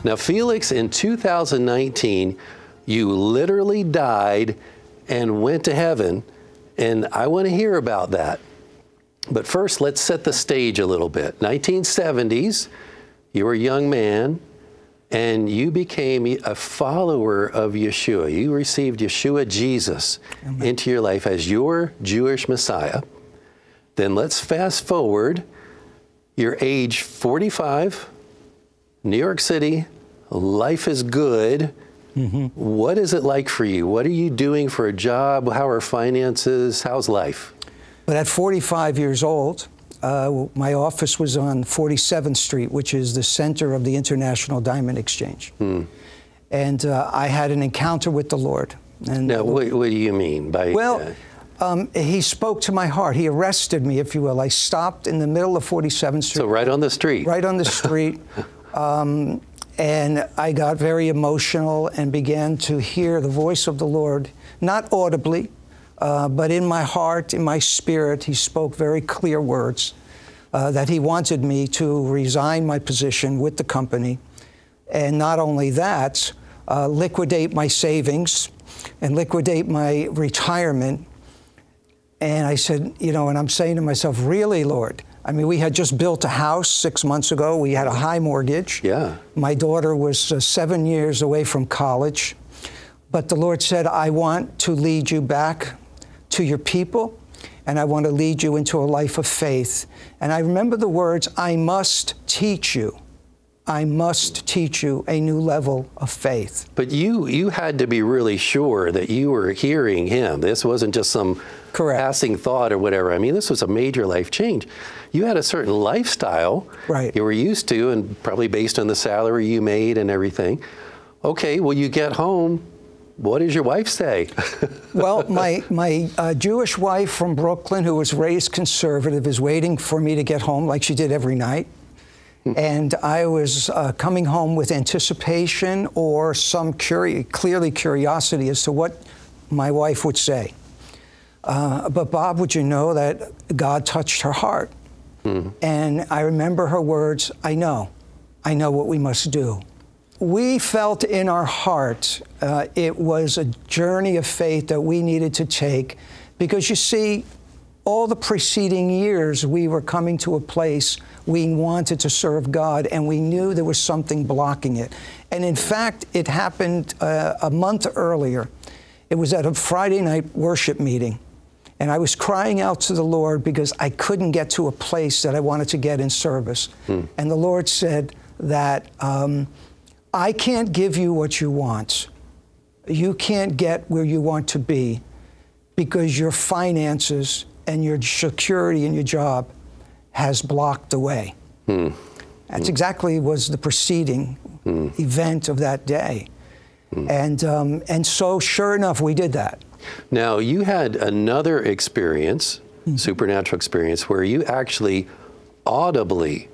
Now, Felix, in 2019, you literally died and went to heaven, and I want to hear about that. But first, let's set the stage a little bit. 1970s, you were a young man, and you became a follower of Yeshua. You received Yeshua, Jesus, Amen, into your life as your Jewish Messiah. Then let's fast forward. You're age 45, New York City, life is good. Mm-hmm. What is it like for you? What are you doing for a job? How are finances? How's life? But at 45 years old, my office was on 47th Street, which is the center of the International Diamond Exchange. And I had an encounter with the Lord. And now, what do you mean by that? Well, he spoke to my heart. He arrested me, if you will. I stopped in the middle of 47th Street. So right on the street. Right on the street. And I got very emotional and began to hear the voice of the Lord, not audibly, but in my heart, in my spirit. He spoke very clear words that he wanted me to resign my position with the company. And not only that, liquidate my savings and liquidate my retirement. And I said, you know, and I'm saying to myself, really, Lord? I mean, we had just built a house 6 months ago. We had a high mortgage. Yeah. My daughter was 7 years away from college. But the Lord said, I want to lead you back to your people, and I want to lead you into a life of faith. And I remember the words, I must teach you. I must teach you a new level of faith. But you had to be really sure that you were hearing him. This wasn't just some passing thought or whatever. I mean, this was a major life change. You had a certain lifestyle you were used to, and probably based on the salary you made and everything. Okay, well, you get home. What does your wife say? Well, my Jewish wife from Brooklyn, who was raised conservative, is waiting for me to get home like she did every night. And I was coming home with anticipation or some clearly curiosity as to what my wife would say. But Bob, would you know that God touched her heart? And I remember her words, I know what we must do. We felt in our heart it was a journey of faith that we needed to take, because you see, all the preceding years we were coming to a place we wanted to serve God, and we knew there was something blocking it. And in fact, it happened a month earlier. It was at a Friday night worship meeting, and I was crying out to the Lord because I couldn't get to a place that I wanted to get in service. And the Lord said that I can't give you what you want. You can't get where you want to be because your finances and your security in your job has blocked the way. That's exactly was the preceding event of that day. And so sure enough, we did that. Now, you had another experience, supernatural experience, where you actually audibly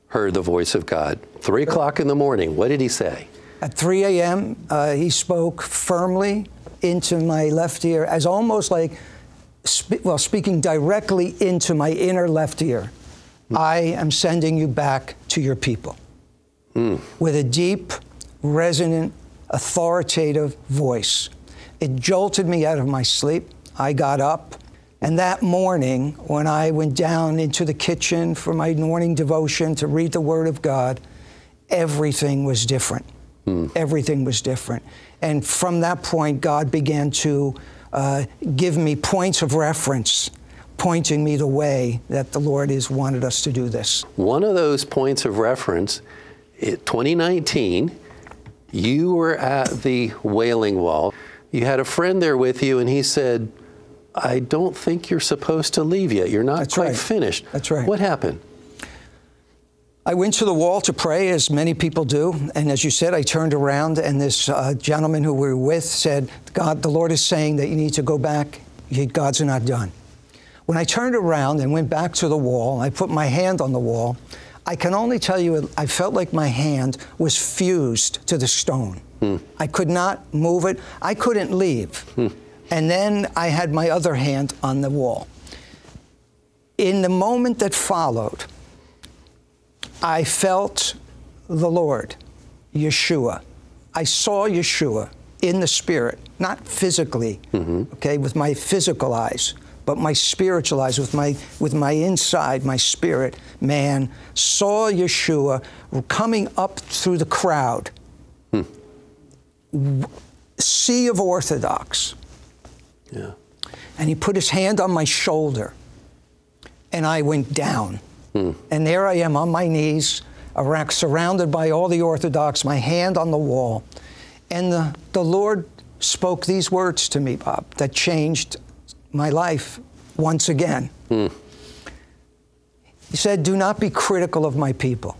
heard the voice of God. 3 o'clock in the morning, what did he say? At 3 a.m., he spoke firmly into my left ear, as almost like, speaking directly into my inner left ear. I am sending you back to your people. With a deep, resonant, authoritative voice. It jolted me out of my sleep. I got up, and that morning, when I went down into the kitchen for my morning devotion to read the Word of God, everything was different. Everything was different. And from that point, God began to give me points of reference, pointing me the way that the Lord has wanted us to do this. One of those points of reference, in 2019, you were at the Wailing Wall. You had a friend there with you, and he said, I don't think you're supposed to leave yet. You're not quite finished. That's right. What happened? I went to the wall to pray, as many people do, and as you said, I turned around, and this gentleman who we were with said, God, the Lord is saying that you need to go back. God's not done. When I turned around and went back to the wall, I put my hand on the wall. I can only tell you, I felt like my hand was fused to the stone. I could not move it. I couldn't leave. And then I had my other hand on the wall. In the moment that followed, I felt the Lord Yeshua. I saw Yeshua in the spirit, not physically, okay, with my physical eyes, but my spiritual eyes, with my inside, my spirit, man, saw Yeshua coming up through the crowd. Sea of Orthodox. Yeah. And he put his hand on my shoulder, and I went down. And there I am on my knees, surrounded by all the Orthodox, my hand on the wall. And the Lord spoke these words to me, Bob, that changed my life once again. He said, do not be critical of my people.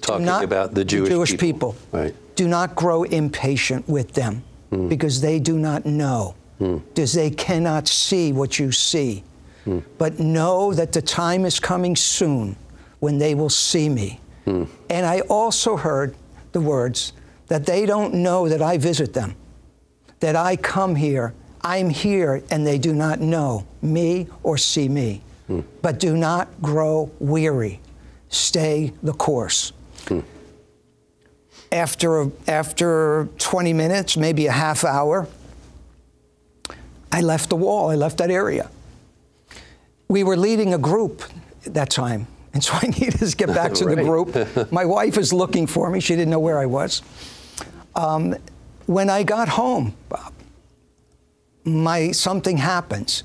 Talking about the Jewish people. Right. Do not grow impatient with them, because they do not know, because they cannot see what you see. But know that the time is coming soon when they will see me. And I also heard the words that they don't know that I visit them, that I come here, I'm here, and they do not know me or see me. But do not grow weary. Stay the course. After 20 minutes, maybe a half hour, I left the wall, I left that area. We were leading a group at that time, and so I needed to get back to the group. My wife is looking for me, she didn't know where I was. When I got home, Bob, something happens.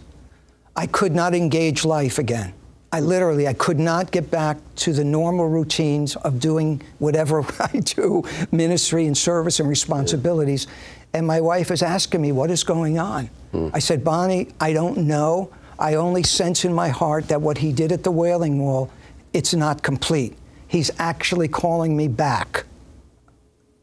I could not engage life again. I could not get back to the normal routines of doing whatever I do, ministry and service and responsibilities. And my wife is asking me, what is going on? I said, Bonnie, I don't know. I only sense in my heart that what he did at the Wailing Wall, it's not complete. He's actually calling me back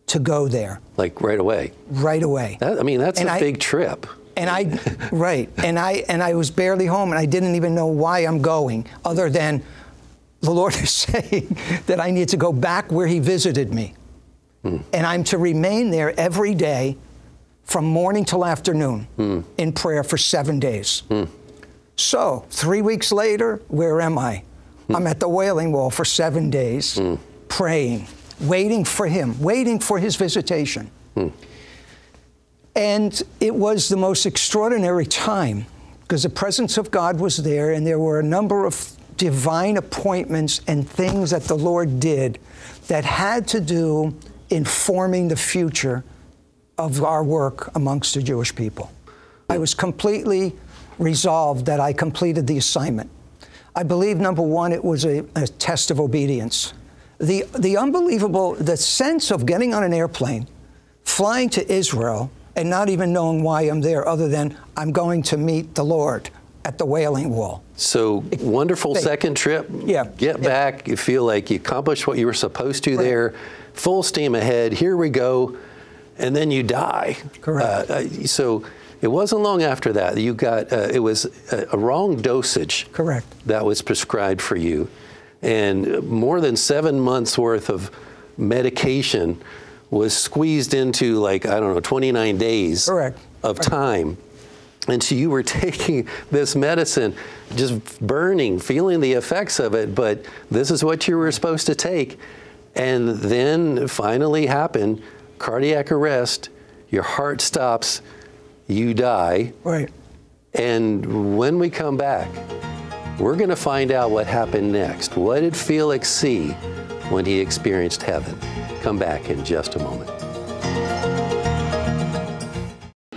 to go there. Like right away? Right away. That's a big trip. And I was barely home, and I didn't even know why I'm going, other than the Lord is saying that I need to go back where he visited me. And I'm to remain there every day from morning till afternoon in prayer for 7 days. So 3 weeks later, where am I? I'm at the Wailing Wall for 7 days, praying, waiting for him, waiting for his visitation. And it was the most extraordinary time, because the presence of God was there, and there were a number of divine appointments and things that the Lord did that had to do in forming the future of our work amongst the Jewish people. I was completely resolved that I completed the assignment. I believe, number one, it was a test of obedience. The unbelievable, the sense of getting on an airplane, flying to Israel, and not even knowing why I'm there, other than I'm going to meet the Lord at the Wailing Wall. So wonderful second trip. Yeah. Get back. You feel like you accomplished what you were supposed to there. Full steam ahead. Here we go. And then you die. Correct. So it wasn't long after that you got, it was a wrong dosage. Correct. That was prescribed for you. And more than 7 months worth of medication was squeezed into, like, I don't know, 29 days of time. And so you were taking this medicine, just burning, feeling the effects of it, but this is what you were supposed to take. And then finally happened, cardiac arrest, your heart stops, you die. Right. And when we come back, we're going to find out what happened next. What did Felix see when he experienced heaven? Come back in just a moment.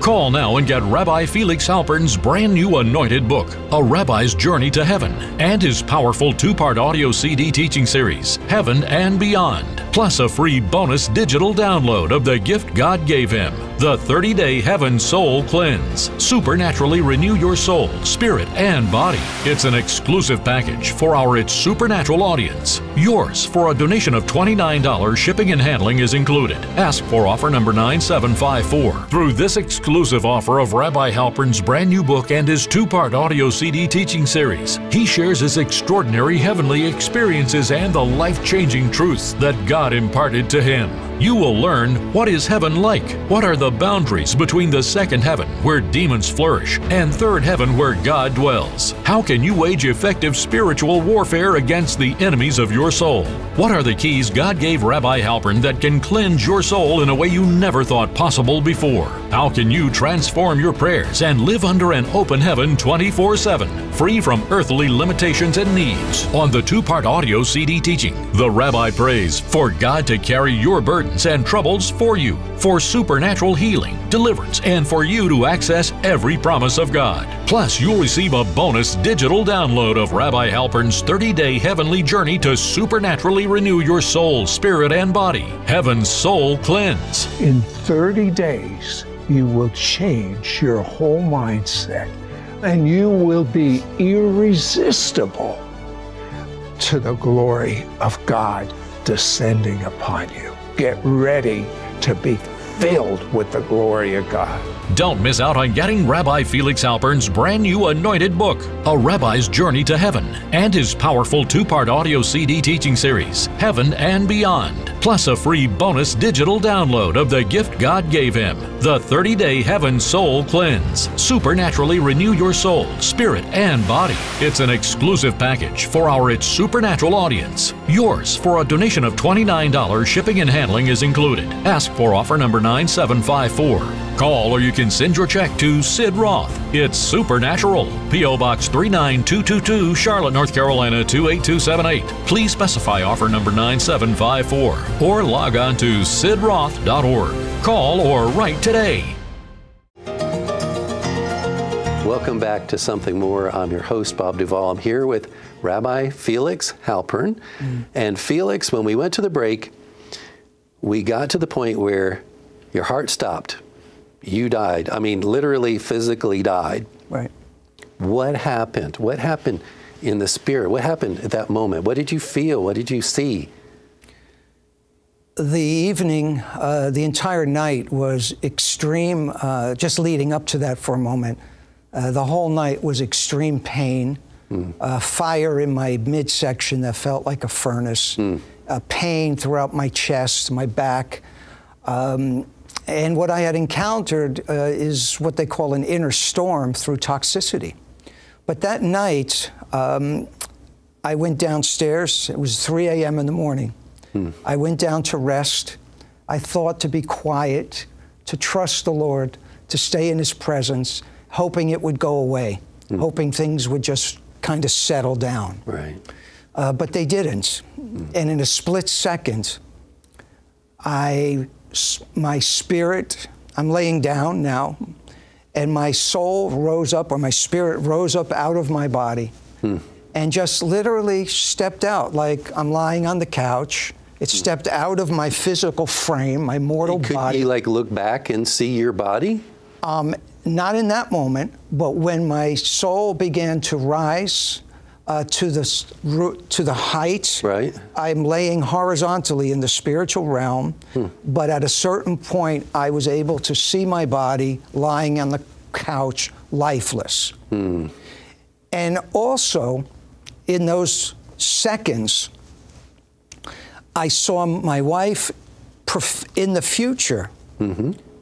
Call now and get Rabbi Felix Halpern's brand new anointed book, A Rabbi's Journey to Heaven, and his powerful 2-part audio CD teaching series, Heaven and Beyond, plus a free bonus digital download of the gift God gave him, the 30-day Heaven Soul Cleanse. Supernaturally renew your soul, spirit, and body. It's an exclusive package for our It's Supernatural audience. Yours for a donation of $29. Shipping and handling is included. Ask for offer number 9754. Through this exclusive offer of Rabbi Halpern's brand new book and his 2-part audio CD teaching series, he shares his extraordinary heavenly experiences and the life-changing truths that God imparted to him. You will learn what is heaven like, what are the boundaries between the second heaven where demons flourish and third heaven where God dwells. How can you wage effective spiritual warfare against the enemies of your soul? What are the keys God gave Rabbi Halpern that can cleanse your soul in a way you never thought possible before? How can you transform your prayers and live under an open heaven 24/7, free from earthly limitations and needs? On the 2-part audio CD teaching, The Rabbi Prays, for God to carry your burdens and troubles for you, for supernatural healing, deliverance, and for you to access every promise of God. Plus, you'll receive a bonus digital download of Rabbi Halpern's 30-day heavenly journey to supernaturally renew your soul, spirit, and body. Heaven's Soul Cleanse. In 30 days, you will change your whole mindset, and you will be irresistible to the glory of God descending upon you. Get ready to be filled with the glory of God. Don't miss out on getting Rabbi Felix Halpern's brand new anointed book, A Rabbi's Journey to Heaven, and his powerful 2-part audio CD teaching series, Heaven and Beyond, plus a free bonus digital download of the gift God gave him, the 30-day Heaven Soul Cleanse. Supernaturally renew your soul, spirit, and body. It's an exclusive package for our It's Supernatural audience. Yours for a donation of $29. Shipping and handling is included. Ask for offer number 9754. Call or you can send your check to Sid Roth. It's Supernatural. P.O. Box 39222, Charlotte, North Carolina 28278. Please specify offer number 9754 or log on to sidroth.org. Call or write today. Welcome back to Something More. I'm your host, Bob Duvall. I'm here with Rabbi Felix Halpern. And Felix, when we went to the break, we got to the point where your heart stopped. You died. I mean, literally, physically died. Right. What happened? What happened in the spirit? What happened at that moment? What did you feel? What did you see? The evening, the entire night was extreme, just leading up to that for a moment. The whole night was extreme pain, fire in my midsection that felt like a furnace, pain throughout my chest, my back. And what I had encountered is what they call an inner storm through toxicity. But that night, I went downstairs. It was 3 a.m. in the morning. I went down to rest. I thought to be quiet, to trust the Lord, to stay in His presence, hoping it would go away, hoping things would just kind of settle down. Right. But they didn't. And in a split second, my spirit, I'm laying down now, and my soul rose up, or my spirit rose up out of my body and just literally stepped out, like I'm lying on the couch. It stepped out of my physical frame, my mortal body. Could you like look back and see your body? Not in that moment, but when my soul began to rise to the height, right. I'm laying horizontally in the spiritual realm, but at a certain point, I was able to see my body lying on the couch, lifeless. And also, in those seconds, I saw my wife in the future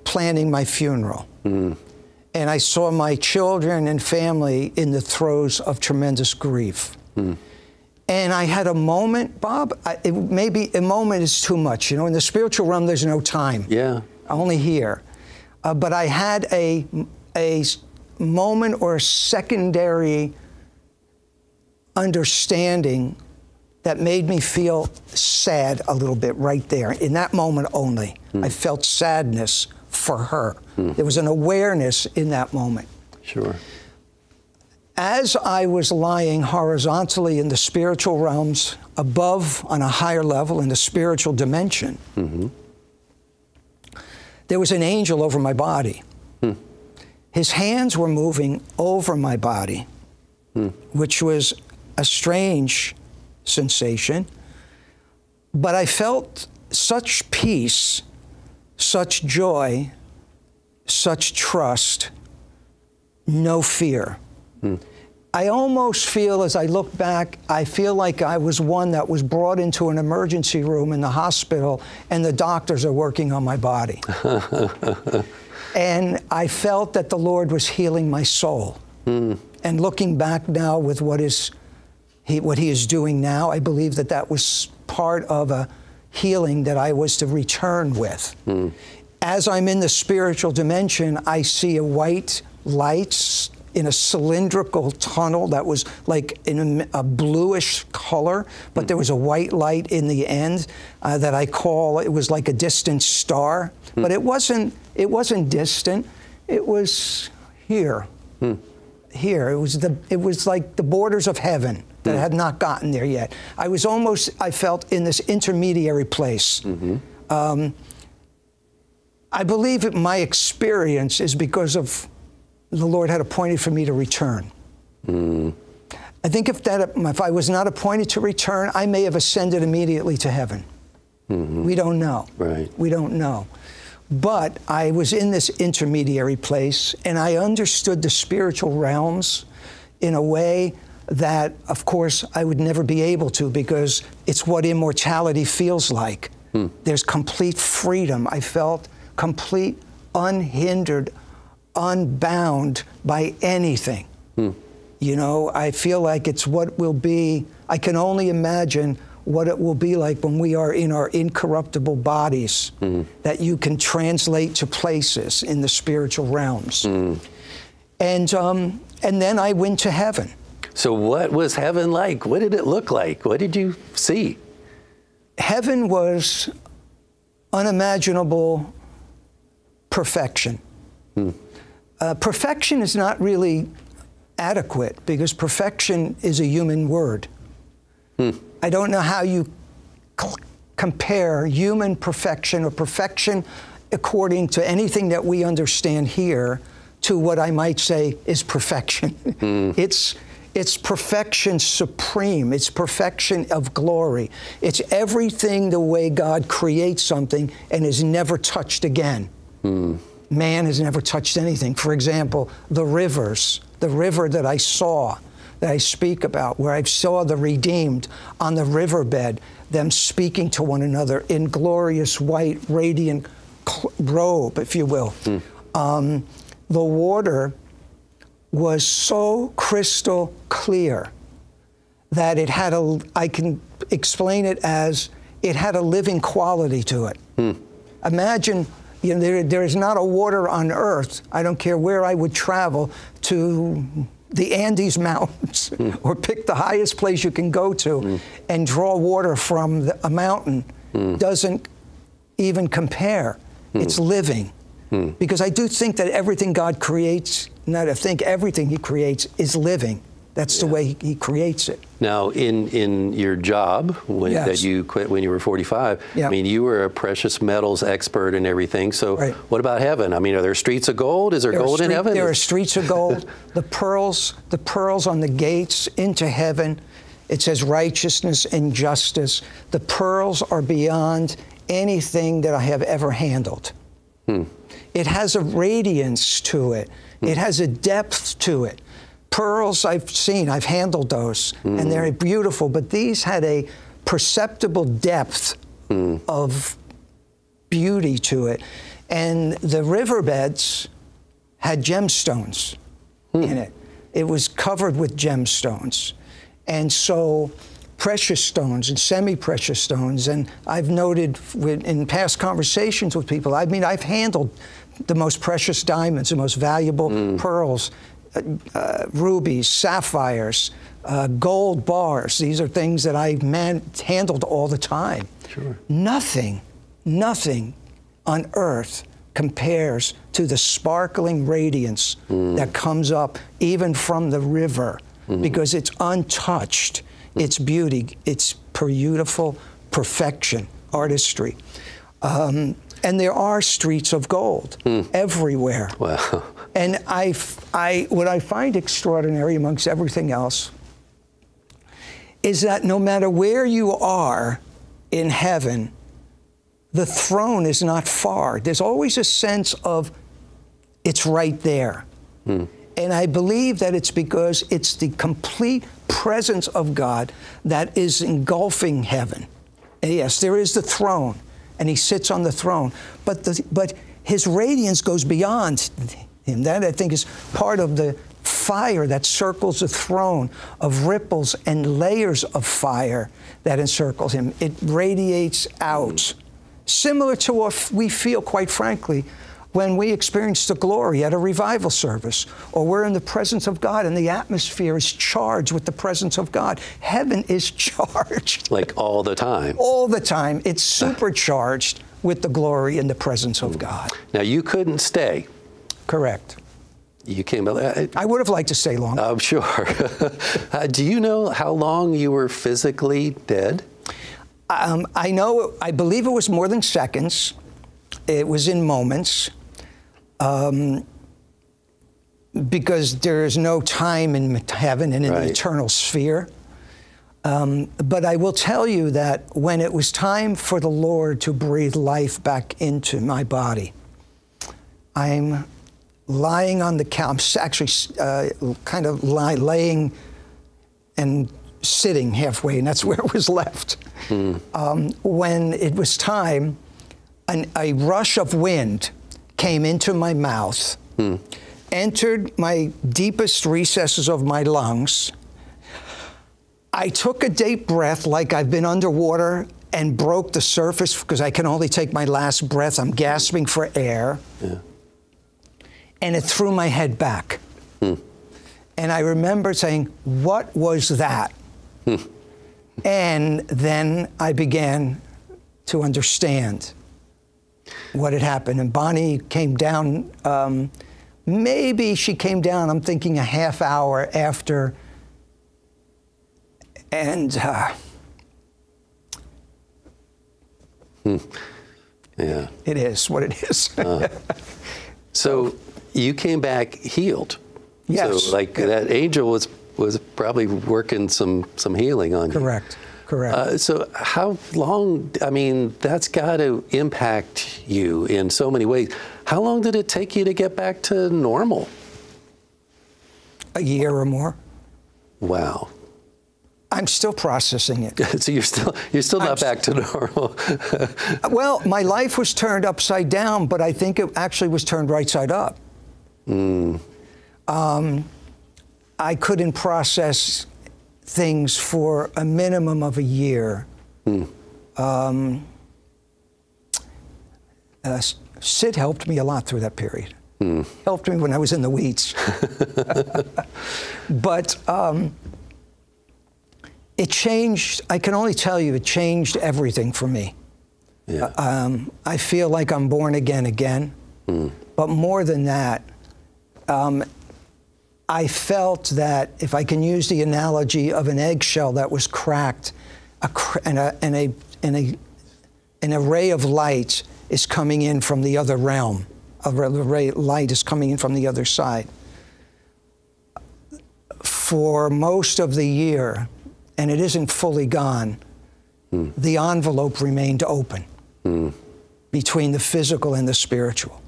planning my funeral. And I saw my children and family in the throes of tremendous grief. And I had a moment, Bob, maybe a moment is too much. You know, in the spiritual realm, there's no time. Yeah. Only here. But I had a moment or a secondary understanding that made me feel sad a little bit right there. In that moment only, I felt sadness for her. There was an awareness in that moment. Sure. As I was lying horizontally in the spiritual realms, above on a higher level in the spiritual dimension, there was an angel over my body. His hands were moving over my body, which was a strange sensation, but I felt such peace, such joy, such trust, no fear. I almost feel, as I look back, I feel like I was one that was brought into an emergency room in the hospital, and the doctors are working on my body. And I felt that the Lord was healing my soul. And looking back now with what He is doing now, I believe that that was part of a healing that I was to return with. As I'm in the spiritual dimension, I see a white light in a cylindrical tunnel that was like in a bluish color, but there was a white light in the end that I call, it was like a distant star, but it wasn't distant. It was here, here. It was like the borders of heaven that had not gotten there yet. I felt in this intermediary place. I believe my experience is because of the Lord had appointed for me to return. I think if I was not appointed to return, I may have ascended immediately to heaven. We don't know. Right. We don't know. But I was in this intermediary place, and I understood the spiritual realms in a way that, of course, I would never be able to, because it's what immortality feels like. There's complete freedom. I felt complete, unhindered, unbound by anything. You know, I feel like it's what will be, I can only imagine what it will be like when we are in our incorruptible bodies, that you can translate to places in the spiritual realms. And then I went to heaven. So what was heaven like? What did it look like? What did you see? Heaven was unimaginable perfection. Perfection is not really adequate, because perfection is a human word. I don't know how you compare human perfection or perfection according to anything that we understand here to what I might say is perfection. It's perfection supreme. It's perfection of glory. It's everything the way God creates something and is never touched again. Man has never touched anything. For example, the rivers, the river that I saw, that I speak about, where I saw the redeemed on the riverbed, them speaking to one another in glorious white, radiant robe, if you will. The water was so crystal clear that it had I can explain it as it had a living quality to it. Imagine, you know, there is not a water on earth, I don't care where I would travel, to the Andes Mountains, or pick the highest place you can go to and draw water from a mountain, doesn't even compare. It's living. Because I do think that everything God creates, not I think everything He creates is living. That's the way He creates it. Now, in your job that you quit when you were 45, I mean, you were a precious metals expert and everything. So what about heaven? I mean, are there streets of gold? Is there gold in heaven? There are streets of gold. the pearls on the gates into heaven. It says righteousness and justice. The pearls are beyond anything that I have ever handled. It has a radiance to it. It has a depth to it. Pearls I've seen, I've handled those, and they're beautiful, but these had a perceptible depth of beauty to it. And the riverbeds had gemstones in it. It was covered with gemstones. And so precious stones and semi-precious stones, and I've noted in past conversations with people, I mean, I've handled the most precious diamonds, the most valuable pearls, rubies, sapphires, gold bars. These are things that I've handled all the time. Nothing on earth compares to the sparkling radiance that comes up even from the river, because it's untouched. It's beauty. It's beautiful perfection, artistry. And there are streets of gold everywhere. Wow. And what I find extraordinary amongst everything else is that no matter where you are in heaven, the throne is not far. There's always a sense of it's right there. And I believe that it's because it's the complete presence of God that is engulfing heaven. And yes, there is the throne, and he sits on the throne, but his radiance goes beyond him. That, I think, is part of the fire that circles the throne, of ripples and layers of fire that encircles him. It radiates out, similar to what we feel, quite frankly, when we experience the glory at a revival service, or we're in the presence of God and the atmosphere is charged with the presence of God. Heaven is charged. Like all the time. All the time. It's supercharged with the glory and the presence of God. Now, you couldn't stay. Correct. You came back. I would have liked to stay longer. I'm sure. Do you know how long you were physically dead? I believe it was more than seconds. It was in moments. Because there is no time in heaven and in the eternal sphere. But I will tell you that when it was time for the Lord to breathe life back into my body, I'm lying on the couch, actually kind of laying and sitting halfway, and that's where it was left. When it was time, a rush of wind came into my mouth, entered my deepest recesses of my lungs. I took a deep breath like I've been underwater and broke the surface because I can only take my last breath. I'm gasping for air. Yeah. And it threw my head back. And I remember saying, "What was that?" And then I began to understand what had happened. And Bonnie came down, maybe she came down, I'm thinking, a half hour after. And yeah, it is what it is. So you came back healed. Yes. So like that angel was probably working some healing on you. Correct. Correct. So how long, I mean, that's got to impact you in so many ways. How long did it take you to get back to normal? A year or more. Wow. I'm still processing it. So you're still not back to normal. Well, my life was turned upside down, but I think it actually was turned right side up. I couldn't process things for a minimum of a year. Sid helped me a lot through that period. Helped me when I was in the weeds. But it changed, I can only tell you, it changed everything for me. Yeah. I feel like I'm born again. But more than that, I felt that, if I can use the analogy of an eggshell that was cracked, and an array of light is coming in from the other realm. A ray of light is coming in from the other side. For most of the year, and it isn't fully gone, the envelope remained open between the physical and the spiritual.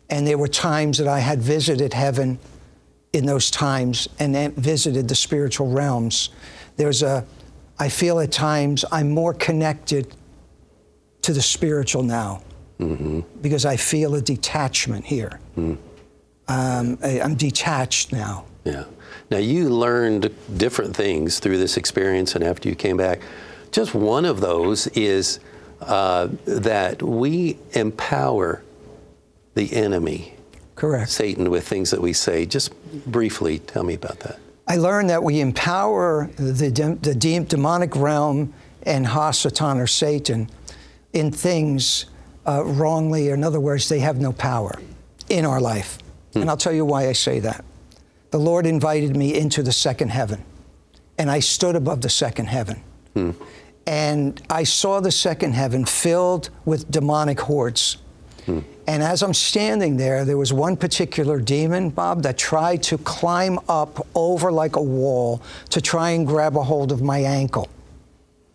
And there were times that I had visited heaven in those times and then visited the spiritual realms. I feel at times I'm more connected to the spiritual now because I feel a detachment here. I'm detached now. Yeah. Now, you learned different things through this experience and after you came back. Just one of those is that we empower the enemy. Correct. Satan, with things that we say. Just briefly, tell me about that. I learned that we empower the demonic realm and Satan or Satan in things wrongly. In other words, they have no power in our life. And I'll tell you why I say that. The Lord invited me into the second heaven, and I stood above the second heaven. And I saw the second heaven filled with demonic hordes. And as I'm standing there, there was one particular demon, Bob, that tried to climb up over like a wall to try and grab a hold of my ankle.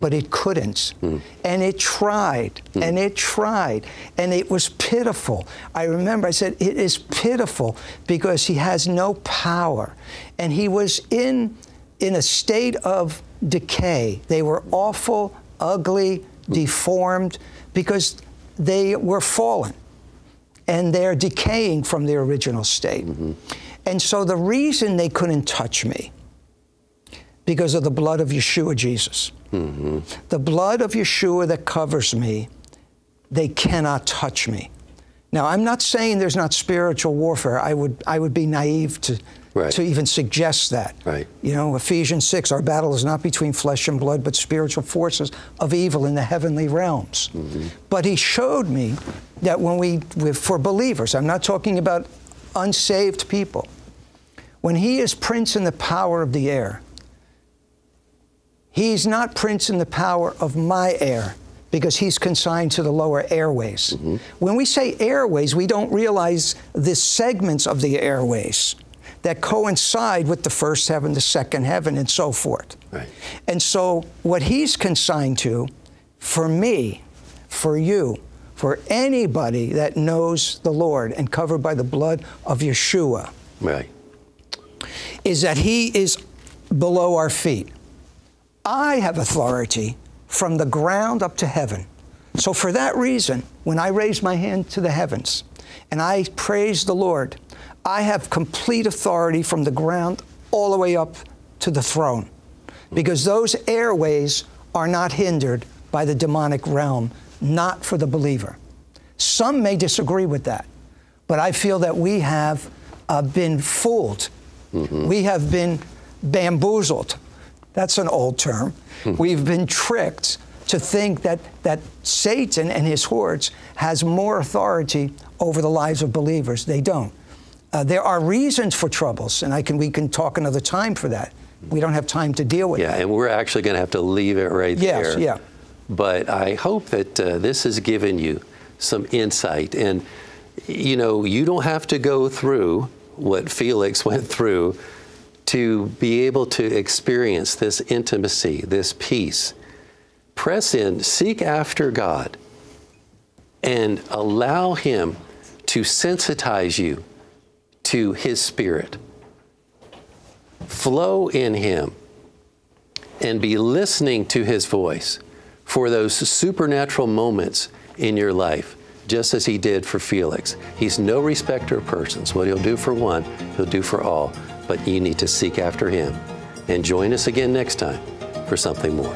but it couldn't. And it tried, and it tried, and it was pitiful. I remember I said, it is pitiful because he has no power. And he was in a state of decay. They were awful, ugly, deformed, because they were fallen. And they're decaying from their original state. And so the reason they couldn't touch me, because of the blood of Yeshua Jesus. The blood of Yeshua that covers me, they cannot touch me. Now, I'm not saying there's not spiritual warfare. I would be naive to even suggest that. You know, Ephesians 6, our battle is not between flesh and blood, but spiritual forces of evil in the heavenly realms. But he showed me that when for believers, I'm not talking about unsaved people, when he is prince in the power of the air, he's not prince in the power of my air, because he's consigned to the lower airways. When we say airways, we don't realize the segments of the airways that coincide with the first heaven, the second heaven, and so forth. And so what he's consigned to, for me, for you, for anybody that knows the Lord and covered by the blood of Yeshua, is that he is below our feet. I have authority from the ground up to heaven. So for that reason, when I raise my hand to the heavens and I praise the Lord, I have complete authority from the ground all the way up to the throne, because those airways are not hindered by the demonic realm, not for the believer. Some may disagree with that, but I feel that we have been fooled. We have been bamboozled. That's an old term. We've been tricked to think that Satan and his hordes has more authority over the lives of believers. They don't. There are reasons for troubles, and we can talk another time for that. We don't have time to deal with that. And we're actually going to have to leave it right there. Yes, But I hope that this has given you some insight. And, you know, you don't have to go through what Felix went through to be able to experience this intimacy, this peace. Press in, seek after God, and allow him to sensitize you to his Spirit. Flow in him and be listening to his voice for those supernatural moments in your life, just as he did for Felix. He's no respecter of persons. What he'll do for one, he'll do for all. But you need to seek after him. And join us again next time for something more.